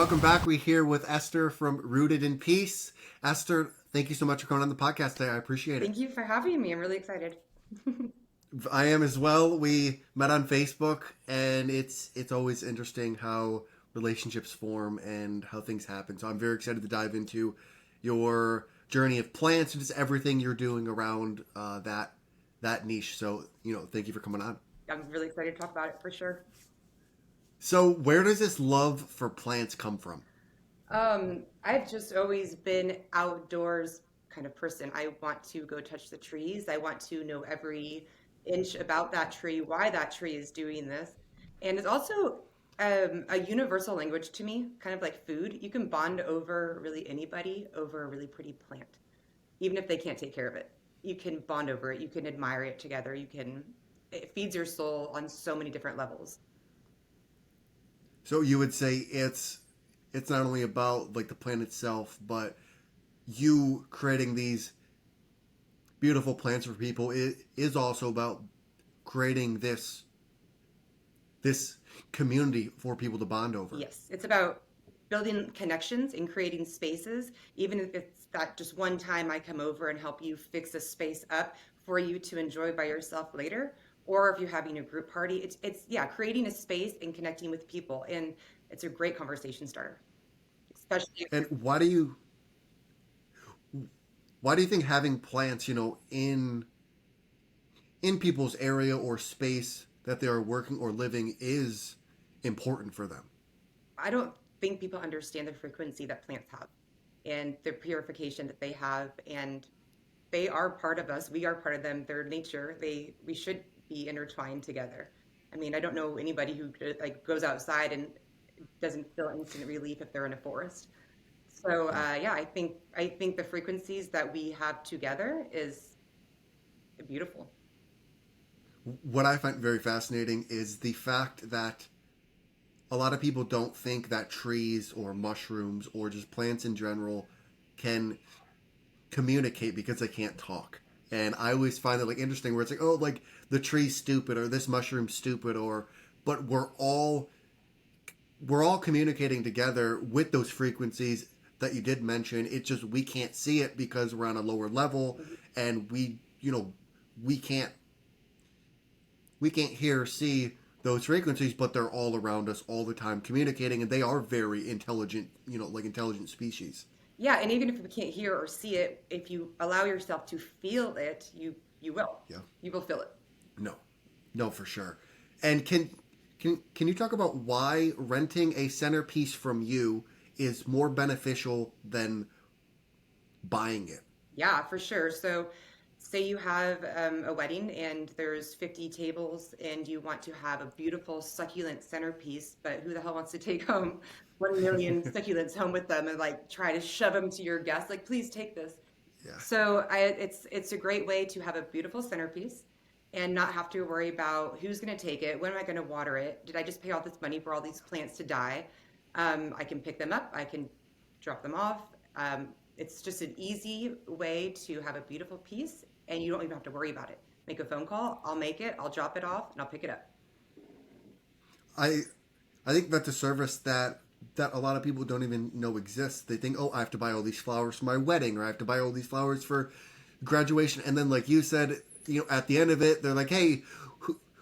Welcome back. We're here with Esther from Rooted in Peace. Esther, thank you so much for coming on the podcast today. I appreciate it. Thank you for having me. I'm really excited. I am as well. We met on Facebook, and it's always interesting how relationships form and how things happen. So I'm very excited to dive into your journey of plants and just everything you're doing around that niche. So thank you for coming on. I'm really excited to talk about it for sure. So where does this love for plants come from? I've just always been outdoors kind of person. I want to go touch the trees. I want to know every inch about that tree, why that tree is doing this. And it's also a universal language to me, kind of like food. You can bond over really anybody over a really pretty plant, even if they can't take care of it. You can bond over it. You can admire it together. It feeds your soul on so many different levels. So you would say it's not only about like the plant itself, but you creating these beautiful plants for people. It is also about creating this community for people to bond over. Yes, it's about building connections and creating spaces, even if it's that just one time I come over and help you fix a space up for you to enjoy by yourself later, or if you're having a group party. It's yeah, creating a space and connecting with people, and it's a great conversation starter, especially if And you're why do you think having plants, in people's area or space that they are working or living is important for them? I don't think people understand the frequency that plants have and the purification that they have, and they are part of us. We are part of them. Their nature. We should be intertwined together. I mean, I don't know anybody who like goes outside and doesn't feel instant relief if they're in a forest. So yeah, I think the frequencies that we have together is beautiful. What I find very fascinating is the fact that a lot of people don't think that trees or mushrooms or just plants in general can communicate because they can't talk. And I always find it like interesting where it's like, oh, like the tree's stupid or this mushroom's stupid or but we're all communicating together with those frequencies that you did mention. It's just we can't see it because we're on a lower level Mhm. and we can't we can't hear or see those frequencies, but they're all around us all the time communicating, and they are very intelligent, like intelligent species. Yeah, and even if you can't hear or see it, if you allow yourself to feel it, you will. Yeah. You will feel it. No. No, for sure. And can you talk about why renting a centerpiece from you is more beneficial than buying it? Yeah, for sure. So, say you have a wedding and there's 50 tables and you want to have a beautiful succulent centerpiece, but who the hell wants to take home 1 million succulents home with them and like try to shove them to your guests? Like, please take this. Yeah. So, it's a great way to have a beautiful centerpiece and not have to worry about who's going to take it, when am I going to water it? Did I just pay all this money for all these plants to die? I can pick them up, I can drop them off. It's just an easy way to have a beautiful piece, and you don't even have to worry about it. Make a phone call, I'll make it, I'll drop it off, and I'll pick it up. I I think that's a service that a lot of people don't even know exists. They think, oh, I have to buy all these flowers for my wedding, or I have to buy all these flowers for graduation, and then like you said, at the end of it, they're like, hey,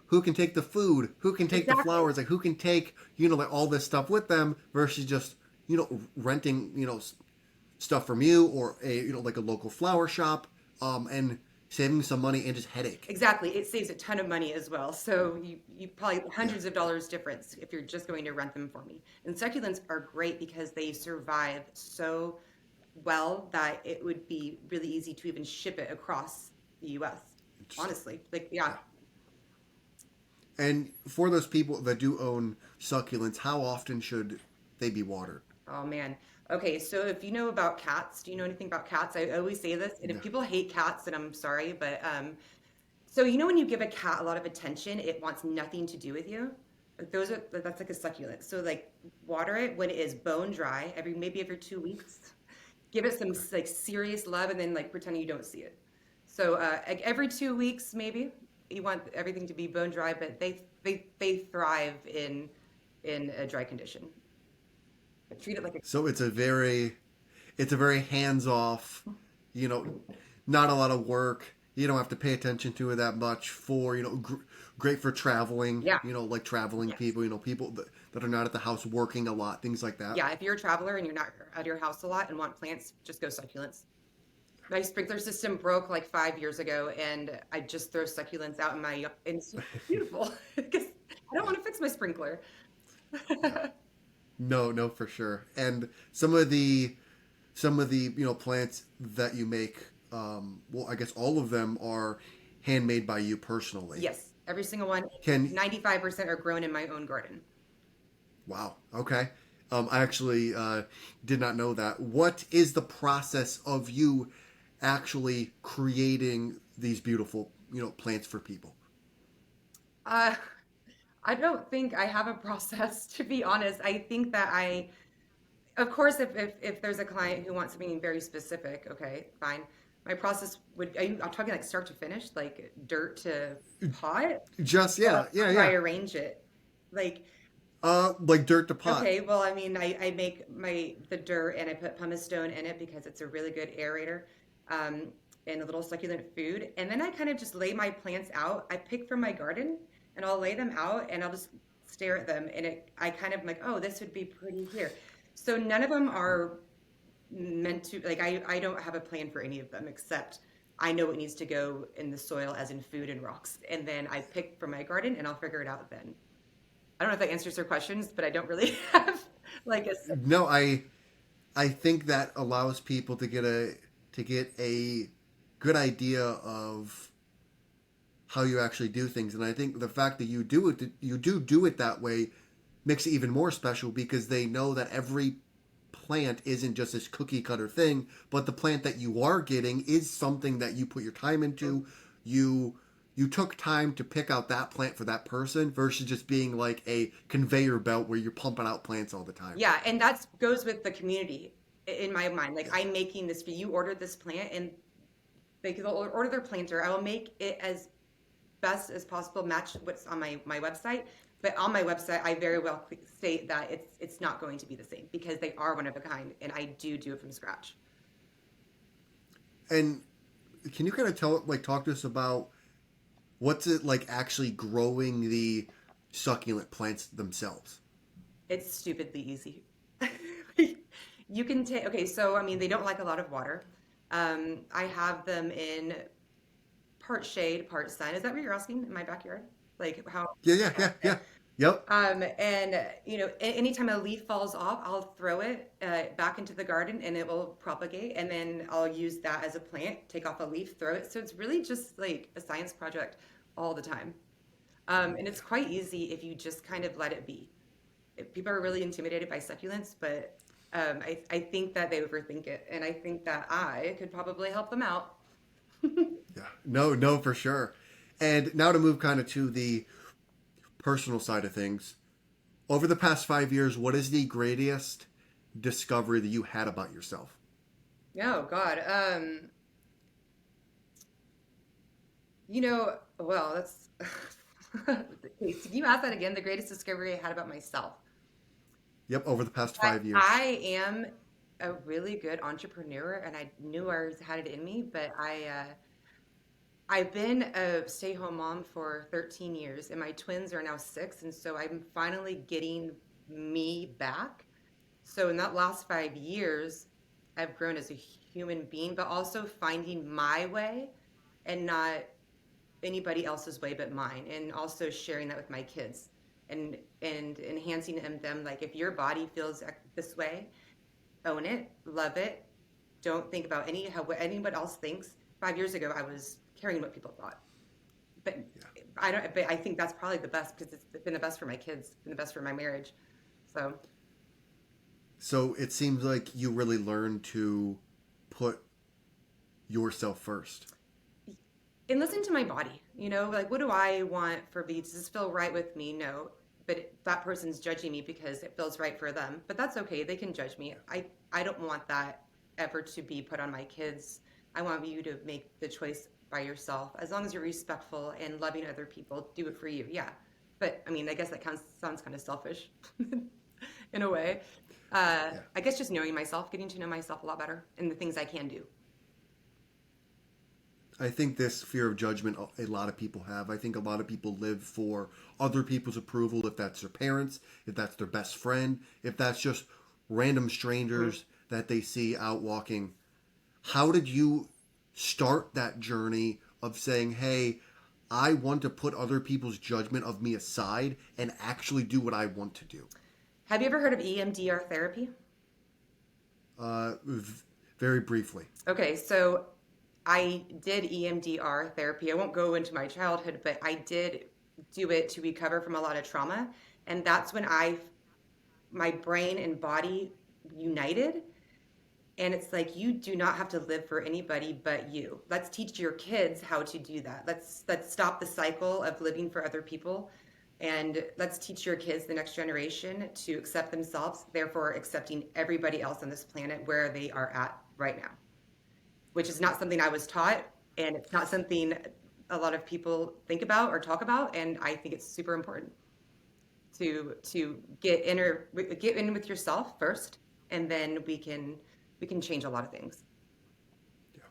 who can take the food? Who can take the Exactly. flowers? Like who can take like all this stuff with them versus just renting stuff from you or a like a local flower shop, and saving some money and just headache. Exactly. It saves a ton of money as well. So you probably Yeah. hundreds of dollars difference if you're just going to rent them for me. And succulents are great because they survive so well that it would be really easy to even ship it across the US. Interesting. Honestly. Like yeah. Yeah. And for those people that do own succulents, how often should they be watered? Oh man. Okay, so if you know about cats, do you know anything about cats? I always say this, and if Yeah. people hate cats, then I'm sorry, but so you know when you give a cat a lot of attention, it wants nothing to do with you. Like that's like a succulent. So like water it when it is bone dry, maybe every 2 weeks. Give it some Okay. like serious love, and then like pretend you don't see it. So like every 2 weeks, maybe you want everything to be bone dry, but they thrive in a dry condition. I treat it like a So it's a very hands off, you know, not a lot of work. You don't have to pay attention to it that much for, great for traveling, yeah. like traveling Yes. people, people that are not at the house working a lot, things like that. Yeah, if you're a traveler and you're not at your house a lot and want plants, just go succulents. My sprinkler system broke like 5 years ago, and I just throw succulents out in my and it's beautiful because I don't want to fix my sprinkler. Yeah. No, no, for sure. And some of the plants that you make, well, I guess all of them are handmade by you personally. Yes, every single one. Can 95% are grown in my own garden. Wow. Okay. I actually did not know that. What is the process of you actually creating these beautiful, plants for people? Uh, I don't think I have a process, to be honest. I think that of course, if there's a client who wants something very specific, okay, fine. My process would, I'm talking like start to finish, like dirt to pot, Just or yeah, yeah, how do I yeah. arrange it? Like, Like dirt to pot. okay, well, I mean, I make the dirt and I put pumice stone in it because it's a really good aerator, um, and a little succulent food. And then I kind of just lay my plants out. I pick from my garden and I'll lay them out and I'll just stare at them. And I kind of like, oh, this would be pretty here. So none of them are meant to, like, I don't have a plan for any of them except I know it needs to go in the soil, as in food and rocks. And then I pick from my garden and I'll figure it out then. I don't know if that answers your questions, but I don't really have like a No, I think that allows people to get a good idea of how you actually do things, and I think the fact that you do it that way makes it even more special because they know that every plant isn't just this cookie cutter thing, but the plant that you are getting is something that you put your time into. You you took time to pick out that plant for that person versus just being like a conveyor belt where you're pumping out plants all the time. yeah, and that goes with the community in my mind. Like Yeah. I'm making this for you, ordered this plant, and they'll order their planter. I will make it as best as possible, match what's on my website. But on my website, I very well state that it's not going to be the same because they are one of a kind, and I do it from scratch. And can you kind of talk to us about what's it like actually growing the succulent plants themselves? It's stupidly easy. You can take, okay, so I mean, they don't like a lot of water. I have them in part shade, part sun. Is that what you're asking? In my backyard? Like how? Yeah, yeah, Yeah, yeah, okay. yeah. Yep. And anytime a leaf falls off, I'll throw it back into the garden and it will propagate. And then I'll use that as a plant, take off a leaf, throw it. So it's really just like a science project all the time. And it's quite easy if you just kind of let it be. People are really intimidated by succulents, but I think that they overthink it. And I think that I could probably help them out. Yeah. No, no, for sure. And now to move kind of to the personal side of things. Over the past 5 years, what is the greatest discovery that you had about yourself? Oh God. Well, that's Wait, can you ask that again? The greatest discovery I had about myself. Yep, over the past I, 5 years. I am a really good entrepreneur, and I knew I had it in me, but I've been a stay-home mom for 13 years, and my twins are now 6, and so I'm finally getting me back. So in that last 5 years, I've grown as a human being, but also finding my way and not anybody else's way but mine, and also sharing that with my kids and enhancing them like if your body feels this way, own it, love it. Don't think about what anyone else thinks. 5 years ago, I was caring what people thought, but Yeah. I don't. But I think that's probably the best because it's been the best for my kids, been the best for my marriage. So So it seems like you really learned to put yourself first. and listen to my body. Like what do I want for me? Does this feel right with me? No, but that person's judging me because it feels right for them. But that's okay. They can judge me. I don't want that ever to be put on my kids. I want you to make the choice by yourself. As long as you're respectful and loving other people, do it for you. Yeah. But I mean, I guess that sounds kind of selfish in a way. Yeah. I guess just knowing myself, getting to know myself a lot better and the things I can do. I think this fear of judgment a lot of people have. I think a lot of people live for other people's approval, if that's their parents, if that's their best friend, if that's just random Mhm. strangers that they see out walking. How did you start that journey of saying, hey, I want to put other people's judgment of me aside and actually do what I want to do? Have you ever heard of EMDR therapy? Uh, Very briefly. Okay, so I did EMDR therapy. I won't go into my childhood, but I did do it to recover from a lot of trauma. And that's when my brain and body united. And it's like you do not have to live for anybody but you. Let's teach your kids how to do that. Let's stop the cycle of living for other people. And let's teach your kids, the next generation, to accept themselves, therefore accepting everybody else on this planet where they are at right now, which is not something I was taught, and it's not something a lot of people think about or talk about. And I think it's super important to get in with yourself first, and then we can change a lot of things. Yeah.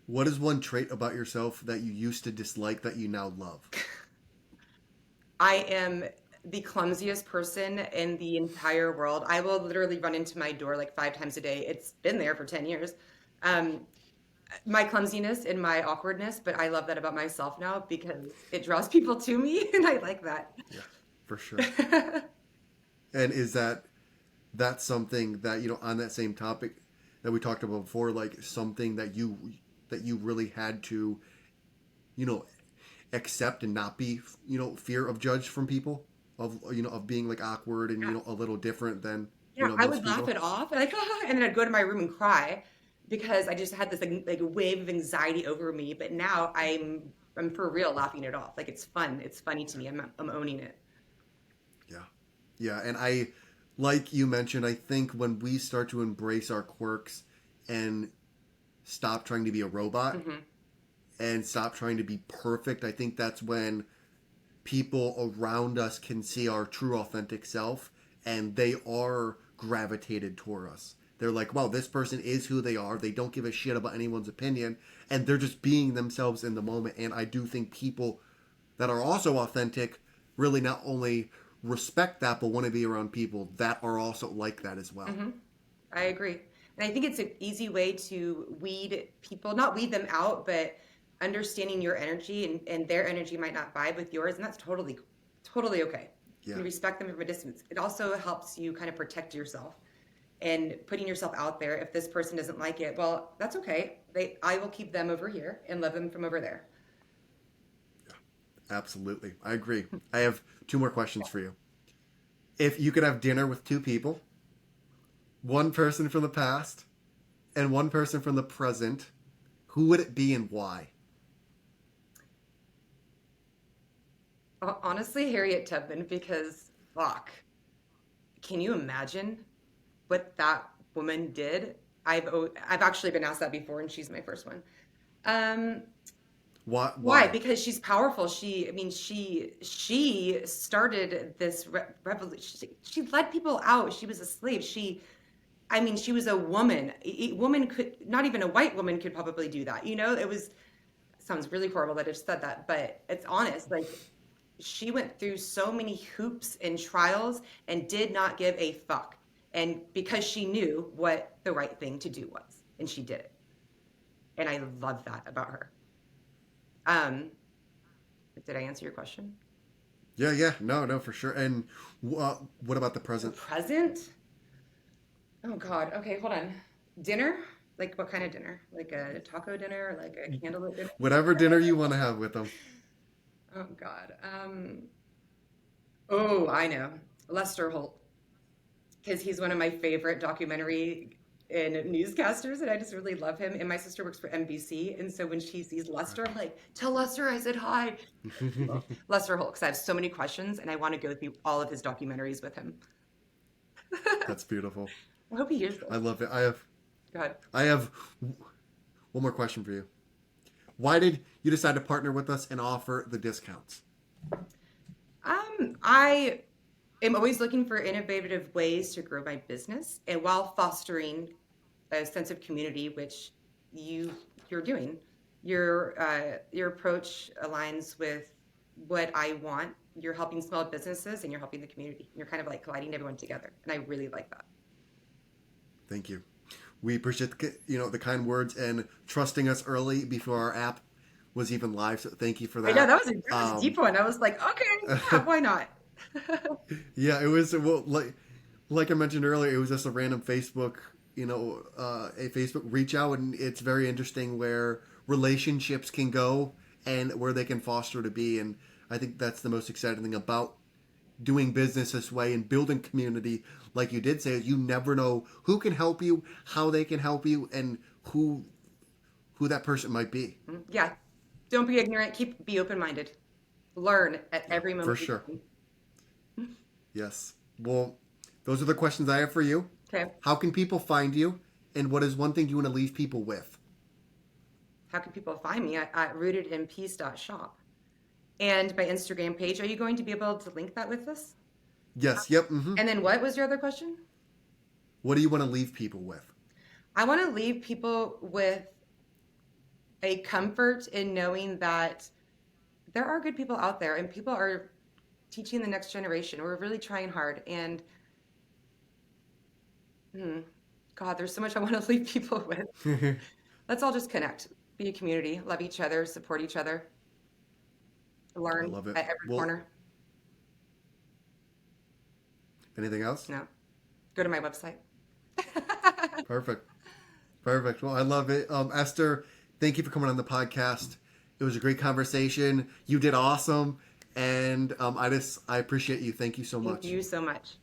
What is one trait about yourself that you used to dislike that you now love? I am the clumsiest person in the entire world. I will literally run into my door like 5 times a day. It's been there for 10 years. Um, my clumsiness and my awkwardness, but I love that about myself now because it draws people to me, and I like that. Yeah, for sure. And is that's something that, on that same topic that we talked about before, like something that you really had to, you know, accept and not be, fear of judge from people, of being like awkward and, Yeah. a little different than, Yeah, I most would laugh people. it off, like, and then I'd go to my room and cry because I just had this like wave of anxiety over me. But now I'm for real laughing it off. Like it's fun. It's funny to me. I'm owning it. Yeah. Yeah, and like you mentioned, I think when we start to embrace our quirks and stop trying to be a robot Hmm. and stop trying to be perfect, I think that's when people around us can see our true authentic self and they are gravitated toward us. They're like, wow, this person is who they are. They don't give a shit about anyone's opinion and they're just being themselves in the moment. And I do think people that are also authentic really not only respect that, but want to be around people that are also like that as well. Hmm. I agree. And I think it's an easy way to weed people, not weed them out, but understanding your energy, and their energy might not vibe with yours, and that's totally okay. You Yeah. can respect them from a distance. It also helps you kind of protect yourself and putting yourself out there. If this person doesn't like it, well, that's okay. I will keep them over here and love them from over there. Absolutely. I agree. I have two more questions for you. If you could have dinner with two people, one person from the past and one person from the present, who would it be and why? Honestly, Harriet Tubman, because fuck, can you imagine what that woman did? I've actually been asked that before, and she's my first one. Um, Why? why? Why? Because she's powerful. I mean, she started this revolution. She led people out. She was a slave. I mean, she was a woman. A woman could, not even a white woman could probably do that. It was, sounds really horrible that I just said that, but it's honest. Like, she went through so many hoops and trials and did not give a fuck. And because she knew what the right thing to do was, and she did it. And I love that about her. Um, did I answer your question? Yeah, yeah, no, no, for sure. And what about the The present? present? Oh God. Okay, hold on. Dinner? Like what kind of dinner? Like a taco dinner or like a candlelit dinner? Whatever dinner you want to have with them. Oh God. Oh, I know. Lester Holt, because he's one of my favorite documentary and newscasters, and I just really love him. And my sister works for NBC, and so when she sees Lester, I'm like, "Tell Lester I said hi." Lester Holt, because I have so many questions, and I want to go through all of his documentaries with him. That's beautiful. I hope he hears I this. love it. Go ahead. I have one more question for you. Why did you decide to partner with us and offer the discounts? I am always looking for innovative ways to grow my business and while fostering a sense of community, which you you're doing. Your approach aligns with what I want. You're helping small businesses and you're helping the community. You're kind of like colliding everyone together, and I really like that. Thank you. We appreciate the kind words and trusting us early before our app was even live. So thank you for I know that. that was a deep one. I was like, okay, yeah, why not? Yeah, it was well, like I mentioned earlier, it was just a random Facebook, a Facebook reach out, and it's very interesting where relationships can go and where they can foster to be, and I think that's the most exciting thing about doing business this way and building community. Like you did say, is you never know who can help you, how they can help you, and who that person might be. Yeah, don't be ignorant. Be open minded. Learn at Yeah, every for moment you sure. can. Yes. Well, those are the questions I have for you. Okay. How can people find you, and what is one thing you want to leave people with? How can people find me at rootedinpeace.shop? And my Instagram page. Are you going to be able to link that with this? Yes. Yep. Hmm. And then what was your other question? What do you want to leave people with? I want to leave people with a comfort in knowing that there are good people out there and people are teaching the next generation. We're really trying hard. And God, there's so much I want to leave people with. Let's all just connect, be a community, love each other, support each other, I learn love it. at every Well, corner. anything else? No, go to my website. Perfect. Perfect. Well, I love it. Esther, thank you for coming on the podcast. It was a great conversation. You did awesome. And I appreciate you. Thank you so Thank much. you so much.